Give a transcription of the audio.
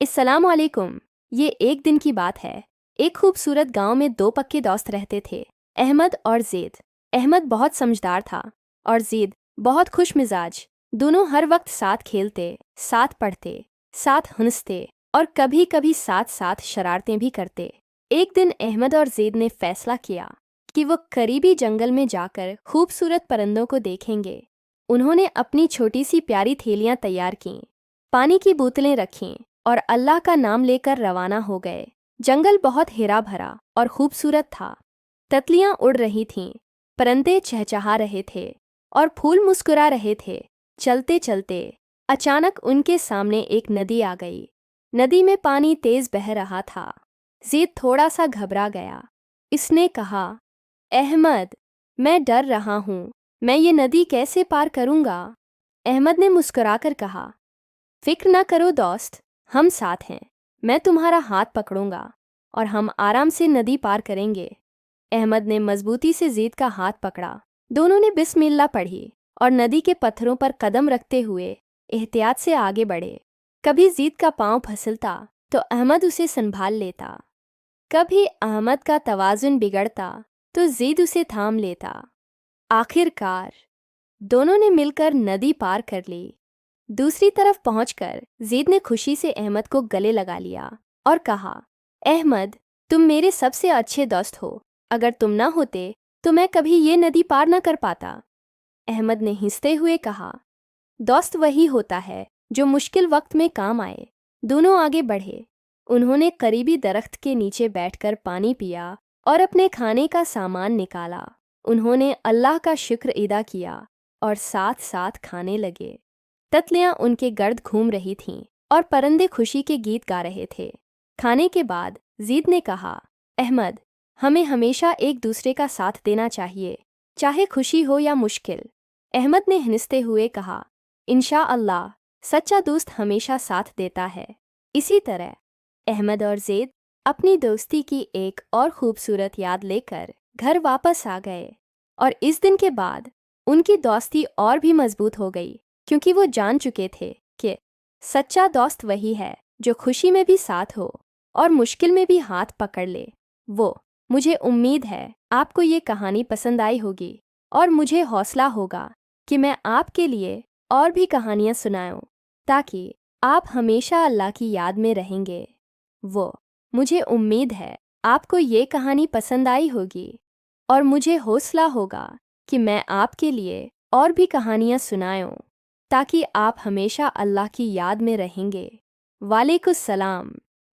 अस्सलाम वालेकुम। ये एक दिन की बात है। एक खूबसूरत गांव में दो पक्के दोस्त रहते थे, अहमद और ज़ैद। अहमद बहुत समझदार था और ज़ैद बहुत खुश मिजाज। दोनों हर वक्त साथ खेलते, साथ पढ़ते, साथ हंसते और कभी कभी साथ साथ शरारतें भी करते। एक दिन अहमद और ज़ैद ने फैसला किया कि वो करीबी जंगल में जाकर खूबसूरत परिंदों को देखेंगे। उन्होंने अपनी छोटी सी प्यारी थैलियाँ तैयार कीं, पानी की बोतलें रखीं और अल्लाह का नाम लेकर रवाना हो गए। जंगल बहुत हरा भरा और खूबसूरत था। तितलियां उड़ रही थीं, परिंदे चहचहा रहे थे और फूल मुस्कुरा रहे थे। चलते चलते अचानक उनके सामने एक नदी आ गई। नदी में पानी तेज बह रहा था। ज़ैद थोड़ा सा घबरा गया। इसने कहा, अहमद, मैं डर रहा हूँ, मैं ये नदी कैसे पार करूँगा? अहमद ने मुस्कुराकर कहा, फिक्र न करो दोस्त, हम साथ हैं। मैं तुम्हारा हाथ पकड़ूंगा और हम आराम से नदी पार करेंगे। अहमद ने मजबूती से ज़ैद का हाथ पकड़ा। दोनों ने बिस्मिल्लाह पढ़ी और नदी के पत्थरों पर कदम रखते हुए एहतियात से आगे बढ़े। कभी ज़ैद का पांव फिसलता तो अहमद उसे संभाल लेता। कभी अहमद का तवाज़ुन बिगड़ता तो ज़ैद उसे थाम लेता। आखिरकार दोनों ने मिलकर नदी पार कर ली। दूसरी तरफ पहुंचकर ज़ैद ने खुशी से अहमद को गले लगा लिया और कहा, अहमद, तुम मेरे सबसे अच्छे दोस्त हो। अगर तुम ना होते तो मैं कभी ये नदी पार न कर पाता। अहमद ने हंसते हुए कहा, दोस्त वही होता है जो मुश्किल वक्त में काम आए। दोनों आगे बढ़े। उन्होंने करीबी दरख्त के नीचे बैठकर पानी पिया और अपने खाने का सामान निकाला। उन्होंने अल्लाह का शुक्र अदा किया और साथ साथ खाने लगे। तितलियां उनके गर्द घूम रही थीं और परिंदे खुशी के गीत गा रहे थे। खाने के बाद ज़ैद ने कहा, अहमद, हमें हमेशा एक दूसरे का साथ देना चाहिए, चाहे खुशी हो या मुश्किल। अहमद ने हंसते हुए कहा, इंशाअल्लाह, सच्चा दोस्त हमेशा साथ देता है। इसी तरह अहमद और ज़ैद अपनी दोस्ती की एक और खूबसूरत याद लेकर घर वापस आ गए और इस दिन के बाद उनकी दोस्ती और भी मजबूत हो गई, क्योंकि वो जान चुके थे कि सच्चा दोस्त वही है जो खुशी में भी साथ हो और मुश्किल में भी हाथ पकड़ ले। मुझे उम्मीद है आपको ये कहानी पसंद आई होगी और मुझे हौसला होगा कि मैं आपके लिए और भी कहानियाँ सुनाऊं, ताकि आप हमेशा अल्लाह की याद में रहेंगे। मुझे उम्मीद है आपको ये कहानी पसंद आई होगी और मुझे हौसला होगा कि मैं आपके लिए और भी कहानियाँ सुनाऊं, ताकि आप हमेशा अल्लाह की याद में रहेंगे। वालेकुम सलाम।